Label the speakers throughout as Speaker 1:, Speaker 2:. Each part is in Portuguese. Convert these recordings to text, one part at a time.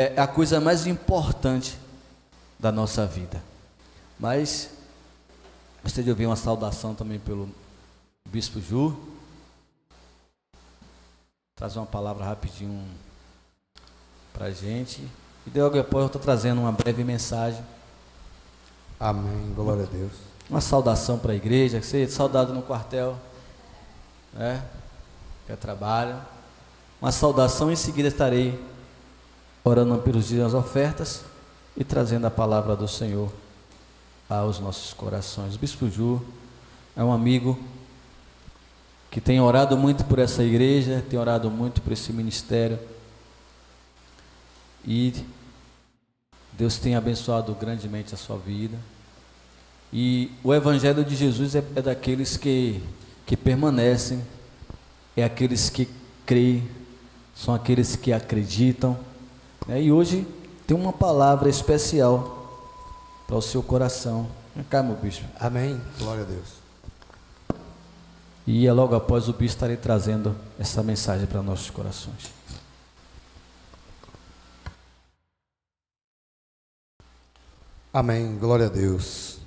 Speaker 1: é a coisa mais importante da nossa vida. Mas gostaria de ouvir uma saudação também pelo Bispo Ju. Traz uma palavra rapidinho para a gente. E logo depois eu estou trazendo uma breve mensagem.
Speaker 2: Amém, glória a Deus.
Speaker 1: Uma saudação para a igreja, que seja saudado no quartel, né? Que é trabalho. Uma saudação, em seguida estarei orando pelos dias das ofertas e trazendo a palavra do Senhor aos nossos corações. O Bispo Ju é um amigo que tem orado muito por essa igreja, tem orado muito por esse ministério, e Deus tem abençoado grandemente a sua vida. E o Evangelho de Jesus é daqueles que permanecem, é aqueles que creem, são aqueles que acreditam, né? E hoje tem uma palavra especial para o seu coração. Vem cá, meu bispo.
Speaker 2: Amém, glória a Deus.
Speaker 1: E logo após o bispo estarei trazendo essa mensagem para nossos corações.
Speaker 2: Amém, glória a Deus.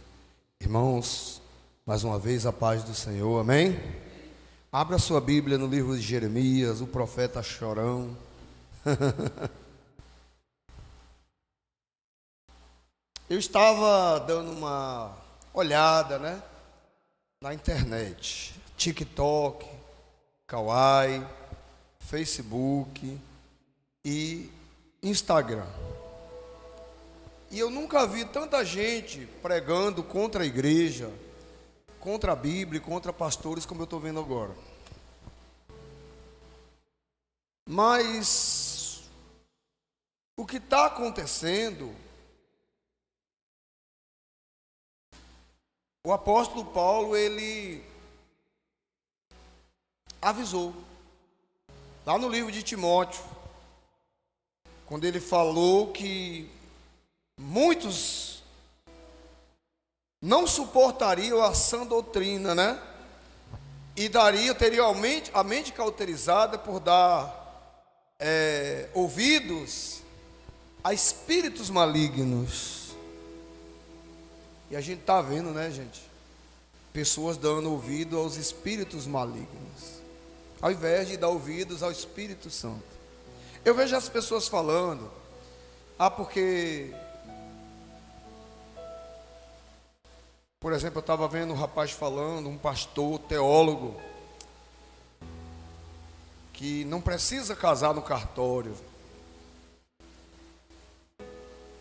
Speaker 2: Irmãos, mais uma vez a paz do Senhor, amém? Abra sua Bíblia no livro de Jeremias, o profeta chorão. Eu estava dando uma olhada, né, na internet, TikTok, Kawaii, Facebook e Instagram. E eu nunca vi tanta gente pregando contra a igreja, contra a Bíblia, contra pastores, como eu estou vendo agora. Mas o que está acontecendo, o apóstolo Paulo, ele avisou, lá no livro de Timóteo, quando ele falou que muitos não suportariam a sã doutrina, né? E teriam a mente cauterizada por dar ouvidos a espíritos malignos. E a gente está vendo, né, gente? Pessoas dando ouvido aos espíritos malignos, ao invés de dar ouvidos ao Espírito Santo. Eu vejo as pessoas falando, porque... Por exemplo, eu estava vendo um rapaz falando, um pastor, teólogo, que não precisa casar no cartório,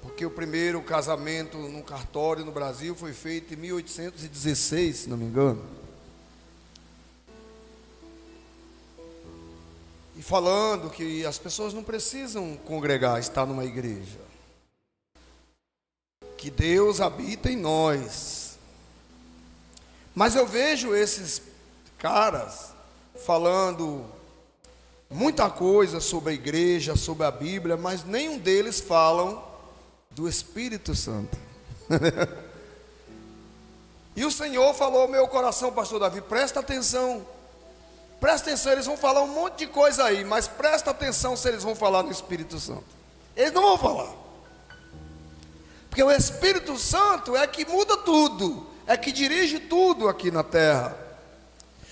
Speaker 2: porque o primeiro casamento no cartório no Brasil foi feito em 1816, se não me engano. E falando que as pessoas não precisam congregar, estar numa igreja, que Deus habita em nós. Mas eu vejo esses caras falando muita coisa sobre a igreja, sobre a Bíblia, mas nenhum deles falam do Espírito Santo. E o Senhor falou ao meu coração, pastor Davi, presta atenção, eles vão falar um monte de coisa aí, mas presta atenção se eles vão falar do Espírito Santo. Eles não vão falar, porque o Espírito Santo é que muda tudo, é que dirige tudo aqui na terra.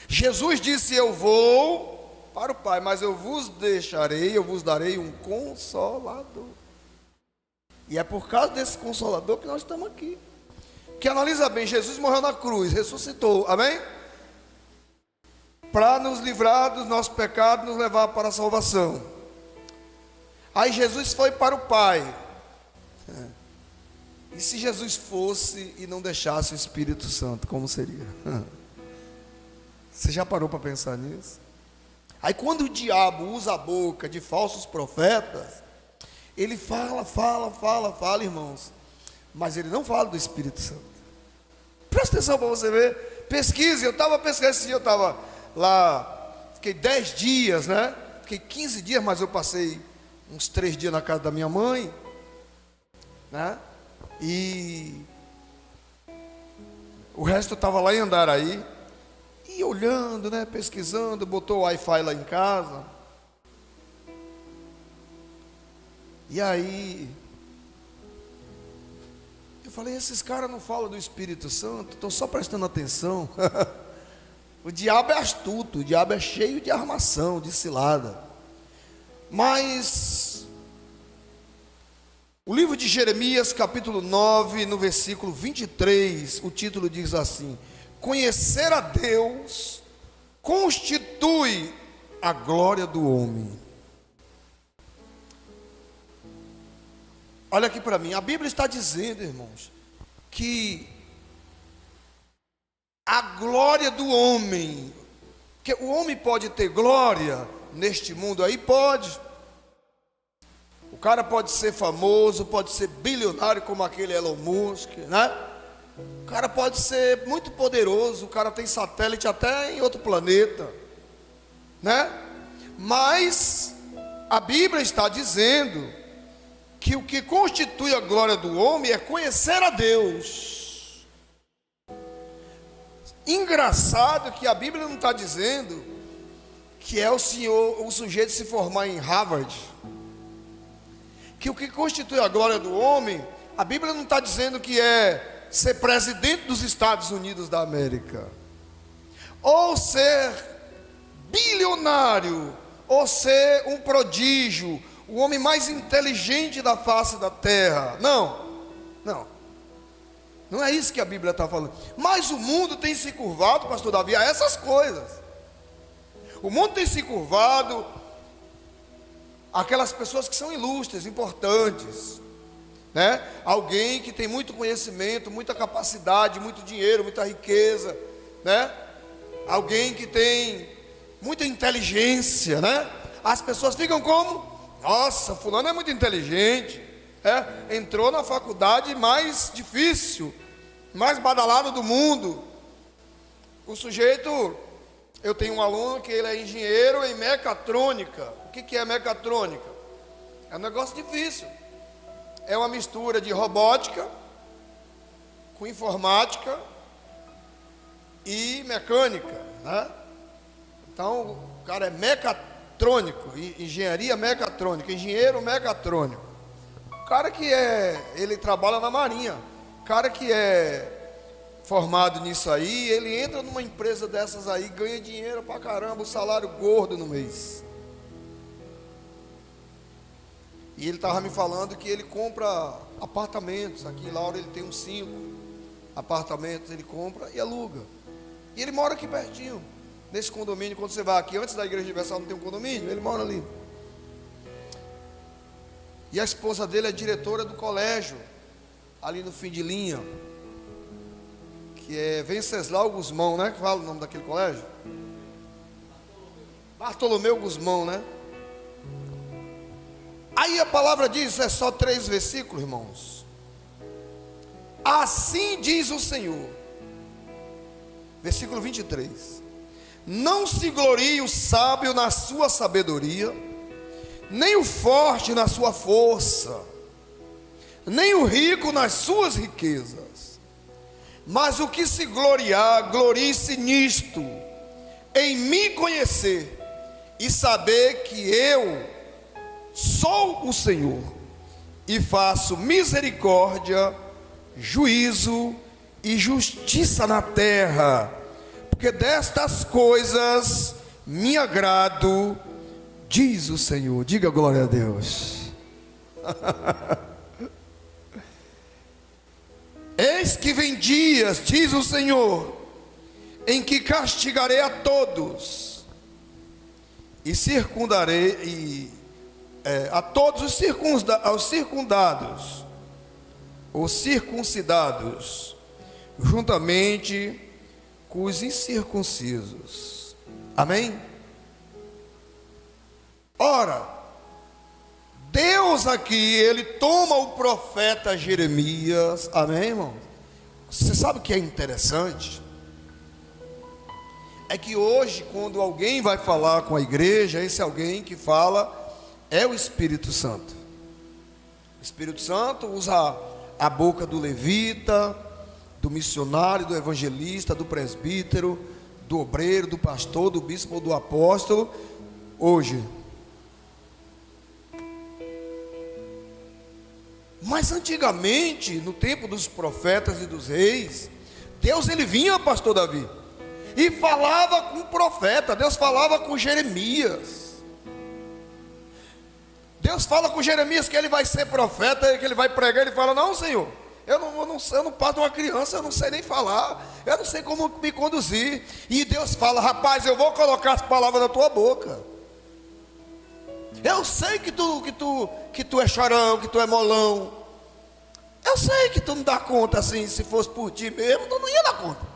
Speaker 2: Jesus disse: eu vou para o Pai, mas eu vos darei um Consolador. E é por causa desse Consolador que nós estamos aqui. Que analisa bem, Jesus morreu na cruz, ressuscitou, amém? Para nos livrar dos nossos pecados, nos levar para a salvação. Aí Jesus foi para o Pai. E se Jesus fosse e não deixasse o Espírito Santo, como seria? Você já parou para pensar nisso? Aí quando o diabo usa a boca de falsos profetas, ele fala, irmãos, mas ele não fala do Espírito Santo. Presta atenção para você ver, pesquise. Eu estava pesquisando esse dia, eu estava lá, fiquei 10 dias, né? Fiquei 15 dias, mas eu passei uns 3 dias na casa da minha mãe, né? E o resto eu estava lá em Andaraí, e olhando, né, pesquisando, botou o Wi-Fi lá em casa. E aí, eu falei, esses caras não falam do Espírito Santo, estão só prestando atenção. O diabo é astuto, o diabo é cheio de armação, de cilada. Mas o livro de Jeremias, capítulo 9, no versículo 23, o título diz assim: conhecer a Deus constitui a glória do homem. Olha aqui para mim, a Bíblia está dizendo, irmãos, que a glória do homem, que o homem pode ter glória neste mundo aí, pode. O cara pode ser famoso, pode ser bilionário como aquele Elon Musk, né? O cara pode ser muito poderoso, o cara tem satélite até em outro planeta, né? Mas a Bíblia está dizendo que o que constitui a glória do homem é conhecer a Deus. Engraçado que a Bíblia não está dizendo que é o sujeito se formar em Harvard. Que o que constitui a glória do homem, a Bíblia não está dizendo que é ser presidente dos Estados Unidos da América, ou ser bilionário, ou ser um prodígio, o homem mais inteligente da face da terra. Não é isso que a Bíblia está falando. Mas o mundo tem se curvado, pastor Davi, a essas coisas. O mundo tem se curvado àquelas pessoas que são ilustres, importantes, né? Alguém que tem muito conhecimento, muita capacidade, muito dinheiro, muita riqueza, né? Alguém que tem muita inteligência, né? As pessoas ficam como? Nossa, fulano é muito inteligente, entrou na faculdade mais difícil, mais badalada do mundo. O sujeito, eu tenho um aluno que ele é engenheiro em mecatrônica. O que é mecatrônica? É um negócio difícil. É uma mistura de robótica com informática e mecânica, né? Então o cara é mecatrônico, engenharia mecatrônica, engenheiro mecatrônico. O cara que ele trabalha na marinha, o cara que é formado nisso aí, ele entra numa empresa dessas aí, ganha dinheiro pra caramba, o salário gordo no mês. E ele estava me falando que ele compra apartamentos, aqui em Laura ele tem uns 5 apartamentos, ele compra e aluga. E ele mora aqui pertinho, nesse condomínio. Quando você vai aqui, antes da Igreja Universal não tem um condomínio, ele mora ali. E a esposa dele é diretora do colégio, ali no fim de linha, que é Venceslau Guzmão, né? Que fala o nome daquele colégio? Bartolomeu Guzmão, né? Aí a palavra diz, é só 3 versículos, irmãos. Assim diz o Senhor, versículo 23: não se glorie o sábio na sua sabedoria, nem o forte na sua força, nem o rico nas suas riquezas, mas o que se gloriar, glorie-se nisto, em me conhecer e saber que eu sou o Senhor, e faço misericórdia, juízo e justiça na terra, porque destas coisas me agrado, diz o Senhor. Diga glória a Deus. Eis que vem dias, diz o Senhor, em que castigarei a todos e circundarei a todos os circundados, os circuncidados, juntamente com os incircuncisos. Amém? Ora, Deus aqui, ele toma o profeta Jeremias. Amém, irmão? Você sabe o que é interessante? É que hoje, quando alguém vai falar com a igreja, esse alguém que fala é o Espírito Santo. O Espírito Santo usa a boca do levita, do missionário, do evangelista, do presbítero, do obreiro, do pastor, do bispo ou do apóstolo. Hoje, Mas antigamente, no tempo dos profetas e dos reis, Deus ele vinha, pastor Davi, e falava com o profeta. Deus falava com Jeremias. Deus fala com Jeremias que ele vai ser profeta, que ele vai pregar. Ele fala: não, Senhor, eu não parto de uma criança, eu não sei nem falar, eu não sei como me conduzir. E Deus fala: rapaz, eu vou colocar as palavras na tua boca. Eu sei que tu é chorão, que tu é molão. Eu sei que tu não dá conta assim. Se fosse por ti mesmo, tu não ia dar conta.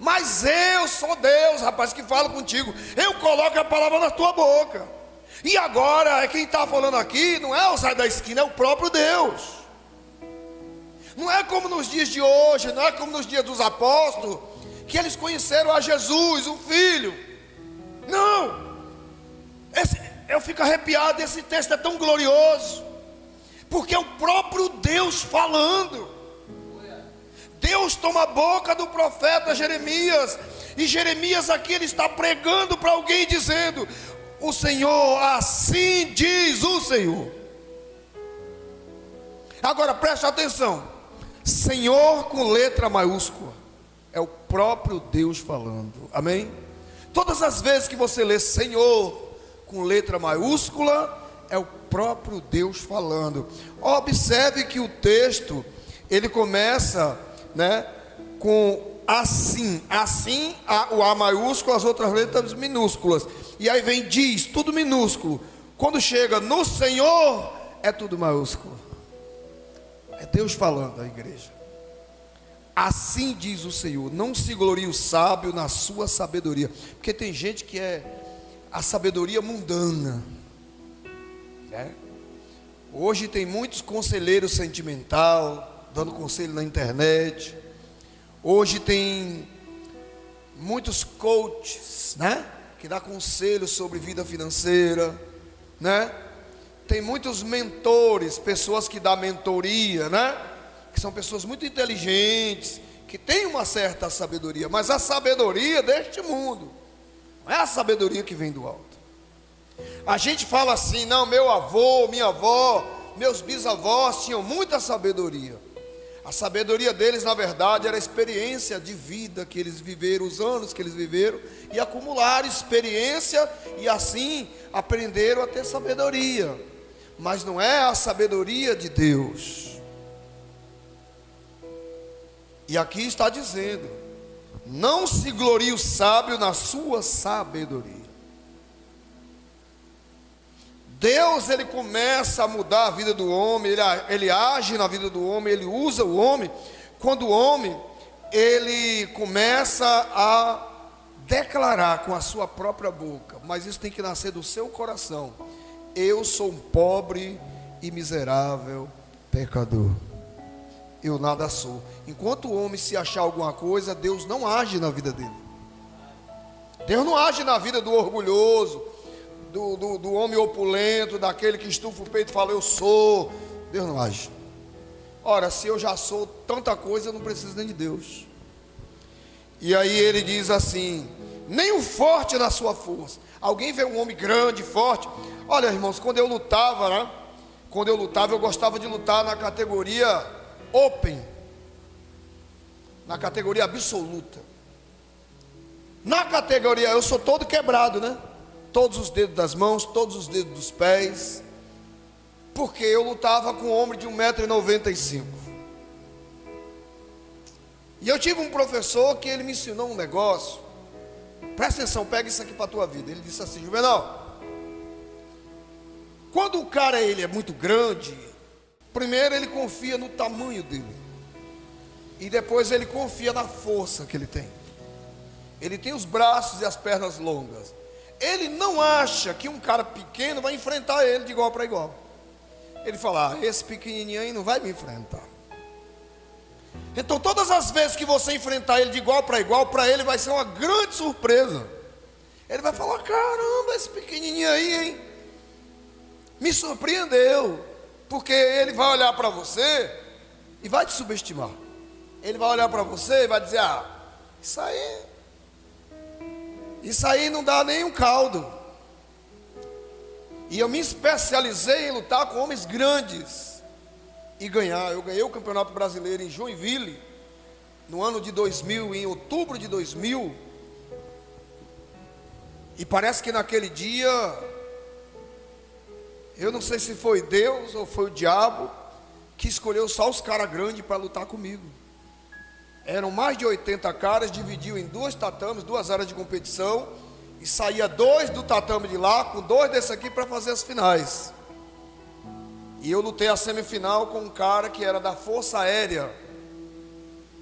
Speaker 2: Mas eu sou Deus, rapaz, que fala contigo. Eu coloco a palavra na tua boca. E agora, quem está falando aqui não é o Zé da esquina, é o próprio Deus. Não é como nos dias de hoje, não é como nos dias dos apóstolos, que eles conheceram a Jesus, o Filho. Não. Eu fico arrepiado, esse texto é tão glorioso, porque é o próprio Deus falando. Deus toma a boca do profeta Jeremias, e Jeremias aqui ele está pregando para alguém dizendo: o Senhor, assim diz o Senhor. Agora preste atenção, Senhor com letra maiúscula, é o próprio Deus falando, amém? Todas as vezes que você lê Senhor com letra maiúscula, é o próprio Deus falando. Observe que o texto, ele começa, né, com assim, o A maiúsculo, as outras letras minúsculas, e aí vem diz, tudo minúsculo. Quando chega no Senhor, é tudo maiúsculo. É Deus falando à igreja. Assim diz o Senhor: não se glorie o sábio na sua sabedoria. Porque tem gente que é a sabedoria mundana, né? Hoje tem muitos conselheiros sentimental dando conselho na internet. Hoje tem muitos coaches, né, que dá conselhos sobre vida financeira, né? Tem muitos mentores, pessoas que dão mentoria, né, que são pessoas muito inteligentes, que têm uma certa sabedoria, mas a sabedoria deste mundo não é a sabedoria que vem do alto. A gente fala assim: não, meu avô, minha avó, meus bisavós tinham muita sabedoria. A sabedoria deles, na verdade, era a experiência de vida que eles viveram, os anos que eles viveram, e acumularam experiência, e assim aprenderam a ter sabedoria. Mas não é a sabedoria de Deus. E aqui está dizendo: não se glorie o sábio na sua sabedoria. Deus, ele começa a mudar a vida do homem, ele age na vida do homem, ele usa o homem, quando o homem, ele começa a declarar com a sua própria boca, mas isso tem que nascer do seu coração: eu sou um pobre e miserável pecador, eu nada sou. Enquanto o homem se achar alguma coisa, Deus não age na vida dele. Deus não age na vida do orgulhoso, do homem opulento, daquele que estufa o peito e fala: eu sou. Deus não age. Ora, se eu já sou tanta coisa, eu não preciso nem de Deus. E aí ele diz assim: nem o forte na sua força. Alguém vê um homem grande, forte. Olha, irmãos, quando eu lutava, né? Quando eu lutava, eu gostava de lutar na categoria Open, na categoria absoluta. Na categoria, eu sou todo quebrado, né? Todos os dedos das mãos, todos os dedos dos pés, porque eu lutava com um homem de 1,95 m. E eu tive um professor que ele me ensinou um negócio. Presta atenção, pega isso aqui para a tua vida. Ele disse assim: Juvenal, quando o cara ele é muito grande, primeiro ele confia no tamanho dele, e depois ele confia na força que ele tem. Ele tem os braços e as pernas longas. Ele não acha que um cara pequeno vai enfrentar ele de igual para igual. Ele fala: esse pequenininho aí não vai me enfrentar. Então todas as vezes que você enfrentar ele de igual, para ele vai ser uma grande surpresa. Ele vai falar: caramba, esse pequenininho aí, hein, me surpreendeu. Porque ele vai olhar para você e vai te subestimar. Ele vai olhar para você e vai dizer: ah, isso aí não dá nem um caldo. E eu me especializei em lutar com homens grandes. e ganhar. Eu ganhei o Campeonato Brasileiro em Joinville, no ano de 2000, em outubro de 2000. E parece que naquele dia, eu não sei se foi Deus ou foi o diabo, que escolheu só os caras grandes para lutar comigo. Eram mais de 80 caras, dividiu em 2 tatames, 2 áreas de competição, e saía 2 do tatame de lá, com 2 desse aqui para fazer as finais. E eu lutei a semifinal com um cara que era da Força Aérea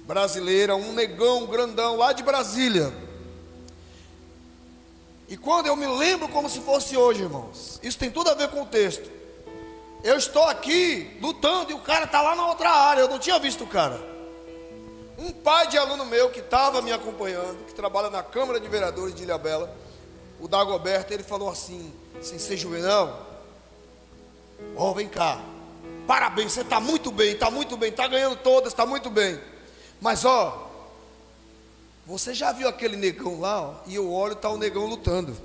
Speaker 2: Brasileira, um negão grandão lá de Brasília. E quando eu me lembro como se fosse hoje, irmãos, isso tem tudo a ver com o texto. Eu estou aqui lutando e o cara está lá na outra área, eu não tinha visto o cara. Um pai de aluno meu que estava me acompanhando, que trabalha na Câmara de Vereadores de Ilhabela, o Dagoberto, ele falou assim, sem ser Juvenal, ó, vem cá, parabéns, você está muito bem, está ganhando todas, está muito bem. Mas ó, você já viu aquele negão lá, ó, e eu olho, está o negão lutando.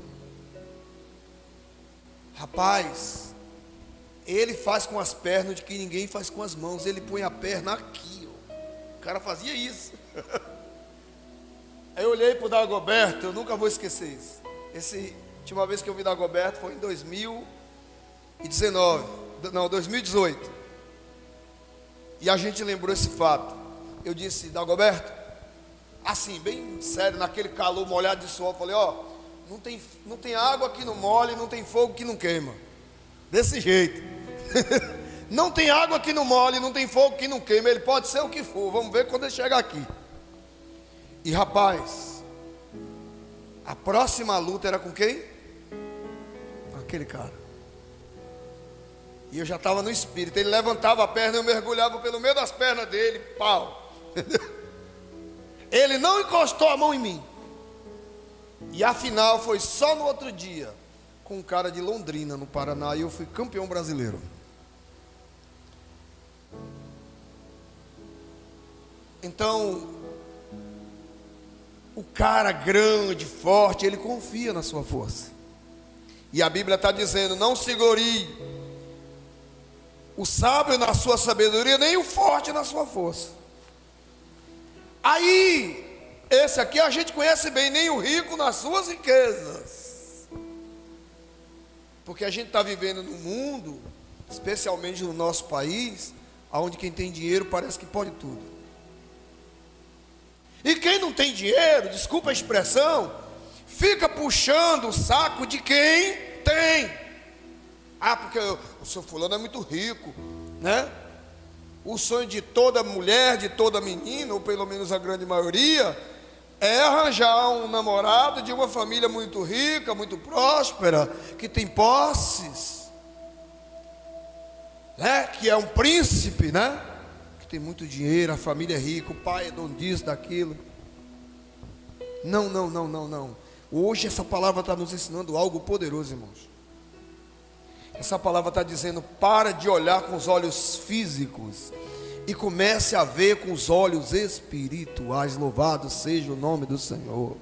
Speaker 2: Rapaz, ele faz com as pernas de que ninguém faz com as mãos, ele põe a perna aqui, ó. O cara fazia isso. Aí eu olhei para o Dagoberto, eu nunca vou esquecer isso. A última vez que eu vi Dagoberto foi em 2018. E a gente lembrou esse fato. Eu disse, Dagoberto, assim, bem sério, naquele calor molhado de suor, falei, ó, não tem água que não mole, não tem fogo que não queima. Desse jeito. Não tem água que não mole, não tem fogo que não queima. Ele pode ser o que for, vamos ver quando ele chegar aqui. E rapaz, a próxima luta era com quem? Aquele cara. E eu já estava no espírito. Ele levantava a perna, eu mergulhava pelo meio das pernas dele, pau. Ele não encostou a mão em mim. E a final foi só no outro dia, com um cara de Londrina, no Paraná, e eu fui campeão brasileiro. Então, o cara grande, forte, ele confia na sua força. E a Bíblia está dizendo, não se glorie o sábio na sua sabedoria, nem o forte na sua força. Aí, esse aqui a gente conhece bem, nem o rico nas suas riquezas. Porque a gente está vivendo num mundo, especialmente no nosso país, onde quem tem dinheiro parece que pode tudo. E quem não tem dinheiro, desculpa a expressão, fica puxando o saco de quem tem. Ah, porque o seu fulano é muito rico, né? O sonho de toda mulher, de toda menina, ou pelo menos a grande maioria, é arranjar um namorado de uma família muito rica, muito próspera, que tem posses, né? Que é um príncipe, né? Que tem muito dinheiro, a família é rica, o pai é dono disso, daquilo. Não. Hoje essa palavra está nos ensinando algo poderoso, irmãos. Essa palavra está dizendo, para de olhar com os olhos físicos e comece a ver com os olhos espirituais. Louvado seja o nome do Senhor.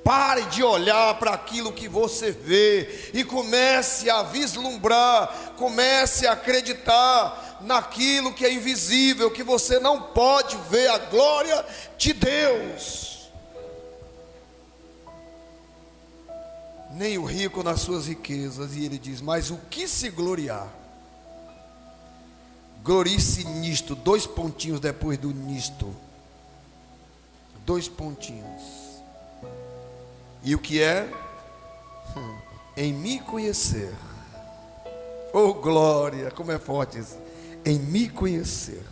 Speaker 2: Pare de olhar para aquilo que você vê e comece a vislumbrar, comece a acreditar naquilo que é invisível, que você não pode ver, a glória de Deus. Nem o rico nas suas riquezas. E ele diz, mas o que se gloriar? Glorie-se nisto. 2 pontinhos depois do nisto. 2 pontinhos. E o que é? Em me conhecer. Oh glória, como é forte isso. Em me conhecer.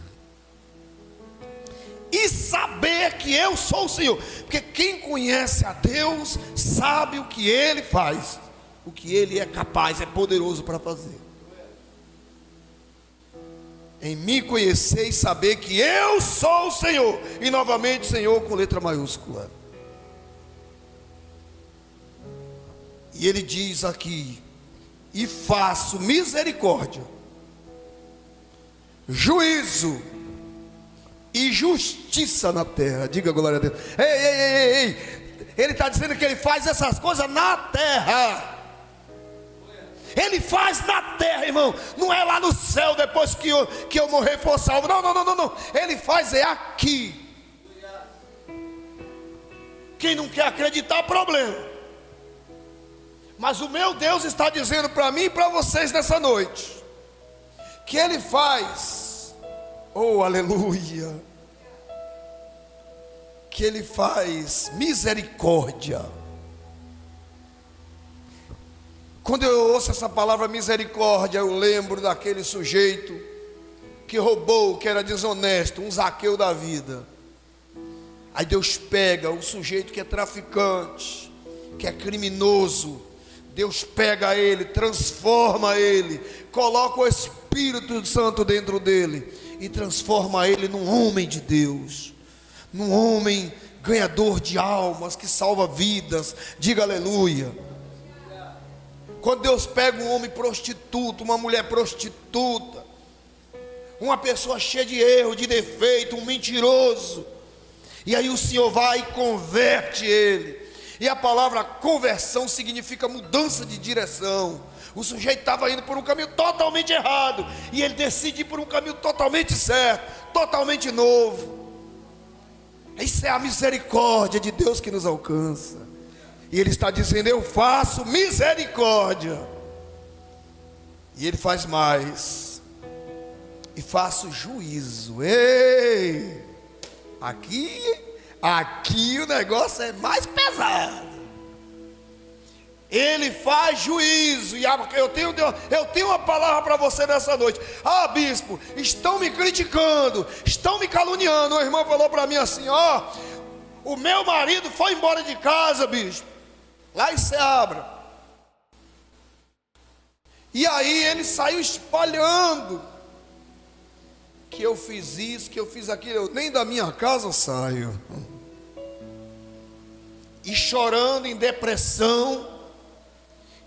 Speaker 2: E saber que eu sou o Senhor. Porque quem conhece a Deus sabe o que Ele faz, o que Ele é capaz, é poderoso para fazer. Em me conhecer e saber que eu sou o Senhor. E novamente Senhor com letra maiúscula. E Ele diz aqui, e faço misericórdia, juízo e justiça na terra. Diga glória a Deus. Ei. Ele está dizendo que Ele faz essas coisas na terra. Ele faz na terra, irmão. Não é lá no céu depois que eu morrer for salvo. Não, não, não, não, não. Ele faz aqui. Quem não quer acreditar, problema. Mas o meu Deus está dizendo para mim e para vocês nessa noite, que Ele faz, oh aleluia, que Ele faz misericórdia. Quando eu ouço essa palavra misericórdia, eu lembro daquele sujeito que roubou, que era desonesto, um Zaqueu da vida. Aí Deus pega o sujeito que é traficante, que é criminoso. Deus pega ele, transforma ele, coloca o Espírito Santo dentro dele e transforma ele num homem de Deus, num homem ganhador de almas, que salva vidas. Diga aleluia. Quando Deus pega um homem prostituto, uma mulher prostituta, uma pessoa cheia de erro, de defeito, um mentiroso, e aí o Senhor vai e converte ele. E a palavra conversão significa mudança de direção. O sujeito estava indo por um caminho totalmente errado, e ele decide ir por um caminho totalmente certo, totalmente novo. Isso é a misericórdia de Deus que nos alcança. E Ele está dizendo: eu faço misericórdia. E Ele faz mais, e faço juízo. Ei, aqui o negócio é mais pesado. Ele faz juízo. E eu tenho uma palavra para você nessa noite. Ah, bispo, estão me criticando, estão me caluniando. Uma irmã falou para mim assim: ó, o meu marido foi embora de casa, bispo, lá em Seabra. E aí ele saiu espalhando que eu fiz isso, que eu fiz aquilo. Eu nem da minha casa saio. E chorando, em depressão.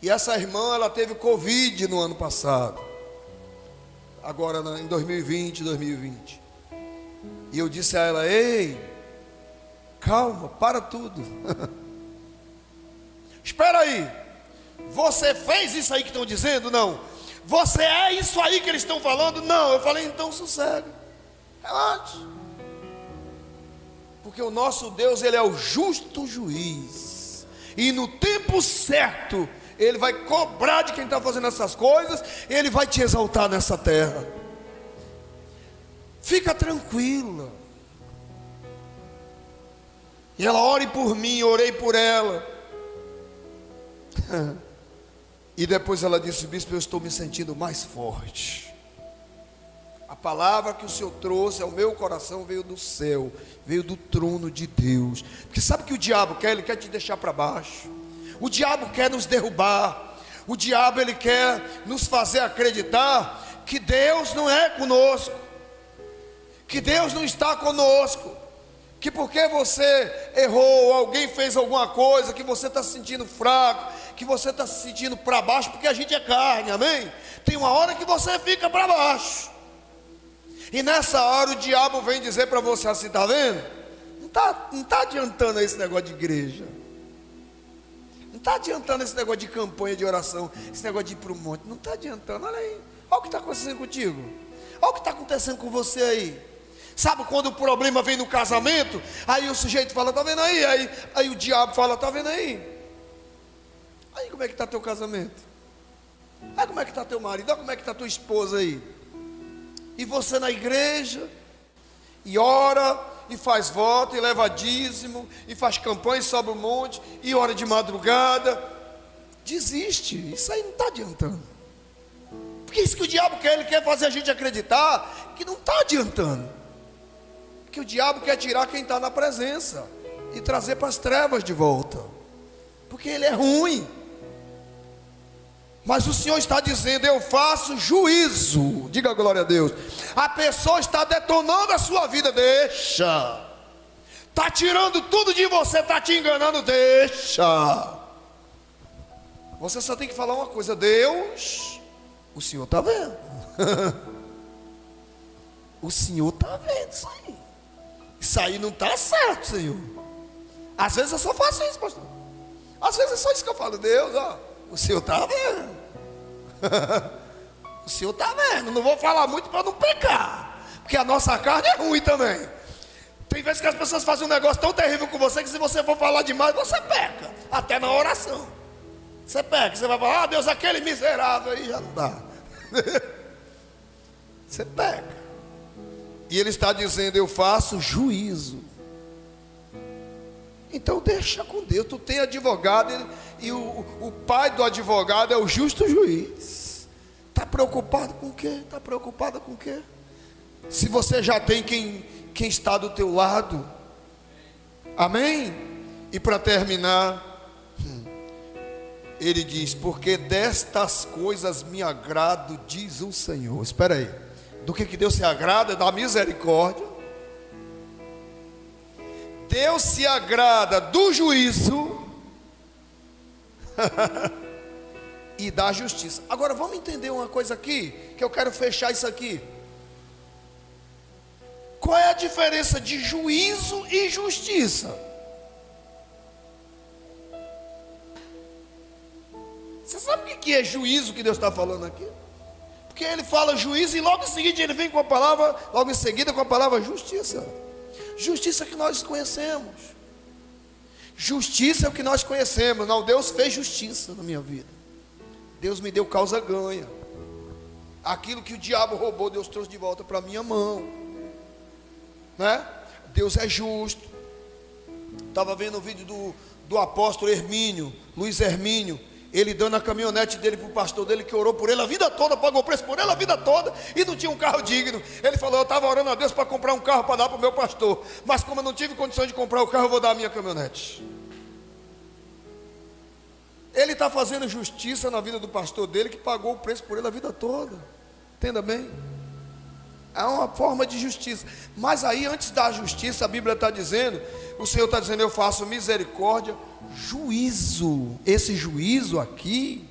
Speaker 2: E essa irmã, ela teve Covid no ano passado, agora em 2020. E eu disse a ela: ei, calma, para tudo. Espera aí, você fez isso aí que estão dizendo? Não. Você é isso aí que eles estão falando? Não. Eu falei: então sossega, relaxe, porque o nosso Deus, Ele é o justo juiz, e no tempo certo Ele vai cobrar de quem está fazendo essas coisas. Ele vai te exaltar nessa terra. Fica tranquila. E ela: ore por mim. Orei por ela. E depois ela disse: bispo, eu estou me sentindo mais forte. A palavra que o Senhor trouxe ao meu coração veio do céu, veio do trono de Deus. Porque sabe o que o diabo quer? Ele quer te deixar para baixo. O diabo quer nos derrubar. O diabo, ele quer nos fazer acreditar que Deus não é conosco, que Deus não está conosco, que porque você errou, alguém fez alguma coisa, que você está se sentindo fraco, que você está se sentindo para baixo, porque a gente é carne, amém? Tem uma hora que você fica para baixo, e nessa hora o diabo vem dizer para você assim: está vendo? Não está adiantando esse negócio de igreja. Não está adiantando esse negócio de campanha de oração, esse negócio de ir para o monte. Não está adiantando. Olha aí, olha o que está acontecendo contigo, olha o que está acontecendo com você aí. Sabe quando o problema vem no casamento? Aí o sujeito fala: está vendo aí? Aí o diabo fala: está vendo aí? Aí como é que está teu casamento? Aí como é que está teu marido? Olha como é que está tua esposa aí. E você na igreja, e ora, e faz voto, e leva dízimo, e faz campanha, e sobe um monte, e ora de madrugada. Desiste, isso aí não está adiantando. Porque isso que o diabo quer, ele quer fazer a gente acreditar que não está adiantando. Que o diabo quer tirar quem está na presença e trazer para as trevas de volta, porque ele é ruim. Mas o Senhor está dizendo: eu faço juízo. Diga glória a Deus. A pessoa está detonando a sua vida, deixa. Está tirando tudo de você, está te enganando, deixa. Você só tem que falar uma coisa: Deus, o Senhor está vendo. O Senhor está vendo isso aí. Isso aí não está certo, Senhor. Às vezes eu só faço isso, pastor. Às vezes é só isso que eu falo: Deus, ó, o Senhor está vendo. O senhor está vendo, não vou falar muito para não pecar, porque a nossa carne é ruim também. Tem vezes que as pessoas fazem um negócio tão terrível com você, que se você for falar demais, você peca, até na oração. Você peca, você vai falar, Deus, aquele miserável aí já não dá. Você peca. E ele está dizendo, eu faço juízo. Então deixa com Deus. Tu tem advogado, e o pai do advogado é o justo juiz. Está preocupado com o quê? Está preocupado com o quê? Se você já tem quem está do teu lado. Amém? E para terminar, ele diz, porque destas coisas me agrado, diz o Senhor. Espera aí, do que Deus se agrada? Da misericórdia. Deus se agrada do juízo e da justiça. Agora vamos entender uma coisa aqui, que eu quero fechar isso aqui. Qual é a diferença de juízo e justiça? Você sabe o que é juízo que Deus está falando aqui? Porque ele fala juízo e logo em seguida ele vem com a palavra, logo em seguida com a palavra justiça. Justiça que nós conhecemos. Justiça é o que nós conhecemos. Não, Deus fez justiça na minha vida. Deus me deu causa ganha. Aquilo que o diabo roubou, Deus trouxe de volta para a minha mão, né? Deus é justo. Estava vendo o vídeo do apóstolo Hermínio, Luiz Hermínio, ele dando a caminhonete dele para o pastor dele, que orou por ele a vida toda, pagou preço por ele a vida toda, e não tinha um carro digno. Ele falou, eu estava orando a Deus para comprar um carro para dar para o meu pastor, mas como eu não tive condições de comprar o carro, eu vou dar a minha caminhonete. Ele está fazendo justiça na vida do pastor dele, que pagou o preço por ele a vida toda. Entenda bem? É uma forma de justiça. Mas aí, antes da justiça, a Bíblia está dizendo, o Senhor está dizendo, eu faço misericórdia, juízo. Esse juízo aqui,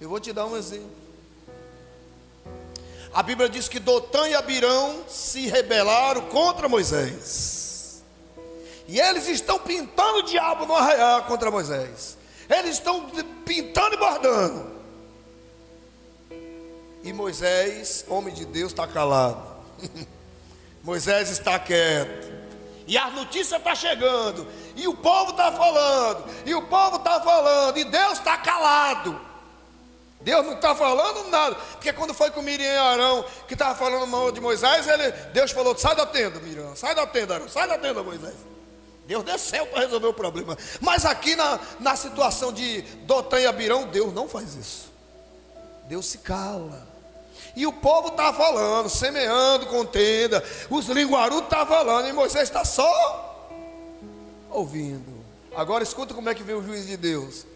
Speaker 2: eu vou te dar um exemplo. A Bíblia diz que Dotã e Abirão se rebelaram contra Moisés, e eles estão pintando o diabo no arraial contra Moisés. Eles estão pintando e bordando. E Moisés, homem de Deus, está calado. Moisés está quieto. E a notícia está chegando. E o povo está falando. E o povo está falando. E Deus está calado. Deus não está falando nada. Porque quando foi com Miriam e Arão, que estava falando mal de Moisés, Deus falou, sai da tenda, Miriam. Sai da tenda, Arão. Sai da tenda, Moisés. Deus desceu para resolver o problema. Mas aqui na situação de Dotã e Abirão, Deus não faz isso. Deus se cala. E o povo está falando, semeando contenda. Os linguarudos estão falando, e Moisés está só ouvindo. Agora escuta como é que vem o juiz de Deus.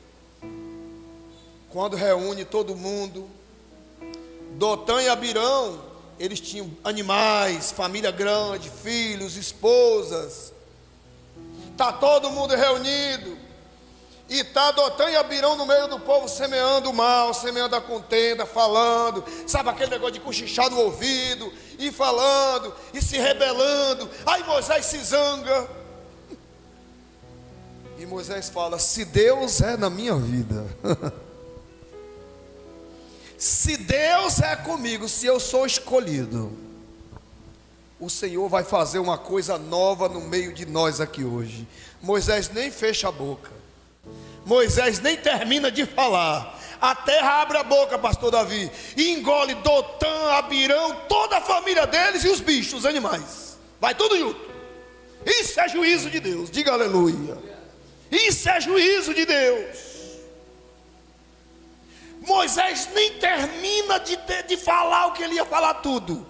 Speaker 2: Quando reúne todo mundo, Dotã e Abirão, eles tinham animais, família grande, filhos, esposas. Está todo mundo reunido. E está Dotã e Abirão no meio do povo, semeando o mal, semeando a contenda, falando, sabe aquele negócio de cochichar no ouvido, e falando, e se rebelando. Aí Moisés se zanga, e Moisés fala, se Deus é na minha vida, se Deus é comigo, se eu sou escolhido, o Senhor vai fazer uma coisa nova no meio de nós aqui hoje. Moisés nem fecha a boca, Moisés nem termina de falar, a terra abre a boca, pastor Davi, e engole Dotã, Abirão, toda a família deles e os bichos, os animais, vai tudo junto. Isso é juízo de Deus, diga aleluia. Isso é juízo de Deus. Moisés nem termina de falar o que ele ia falar tudo,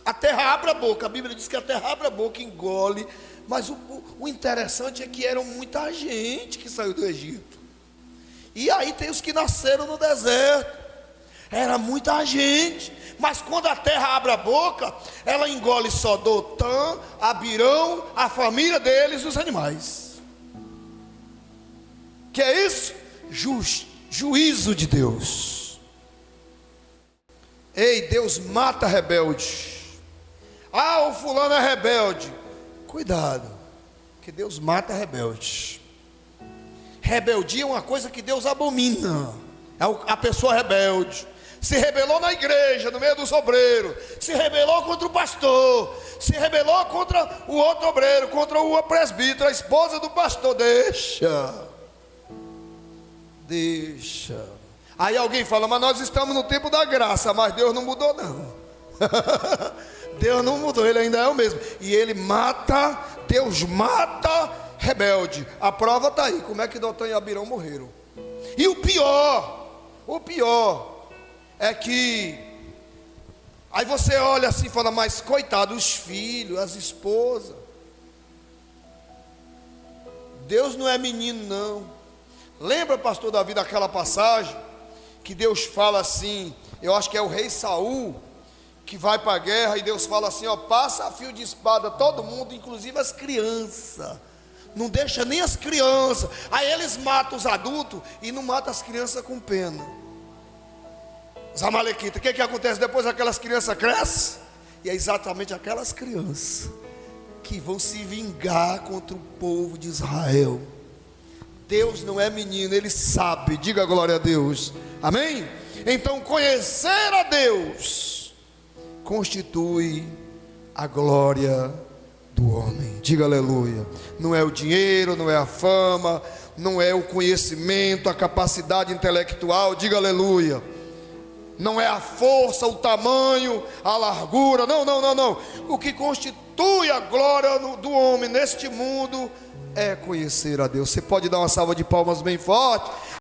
Speaker 2: a terra abre a boca. A Bíblia diz que a terra abre a boca e engole. Mas o interessante é que eram muita gente que saiu do Egito. E aí tem os que nasceram no deserto. Era muita gente. Mas quando a terra abre a boca, ela engole só Dotã, Abirão, a família deles e os animais. Que é isso? Juízo de Deus. Ei, Deus mata rebelde. Ah, o fulano é rebelde. Cuidado, que Deus mata rebelde. Rebeldia é uma coisa que Deus abomina. É a pessoa rebelde. Se rebelou na igreja, no meio dos obreiros. Se rebelou contra o pastor. Se rebelou contra o outro obreiro, contra o presbítero, a esposa do pastor. Deixa. Aí alguém fala, mas nós estamos no tempo da graça. Mas Deus não mudou não. Deus não mudou, Ele ainda é o mesmo. E Ele mata, Deus mata rebelde. A prova está aí, como é que Dotã e Abirão morreram. E o pior é que aí você olha assim e fala, mas coitado, os filhos, as esposas. Deus não é menino não. Lembra, pastor Davi, daquela passagem que Deus fala assim, eu acho que é o rei Saul que vai para a guerra, e Deus fala assim, ó, passa a fio de espada todo mundo, inclusive as crianças. Não deixa nem as crianças. Aí eles matam os adultos e não matam as crianças com pena. Os amalequitas, o que acontece depois? Aquelas crianças crescem, e é exatamente aquelas crianças que vão se vingar contra o povo de Israel. Deus não é menino, Ele sabe. Diga glória a Deus, amém? Então conhecer a Deus constitui a glória do homem. Diga aleluia. Não é o dinheiro, não é a fama, não é o conhecimento, a capacidade intelectual. Diga aleluia. Não é a força, o tamanho, a largura. Não. O que constitui a glória do homem neste mundo é conhecer a Deus. Você pode dar uma salva de palmas bem forte?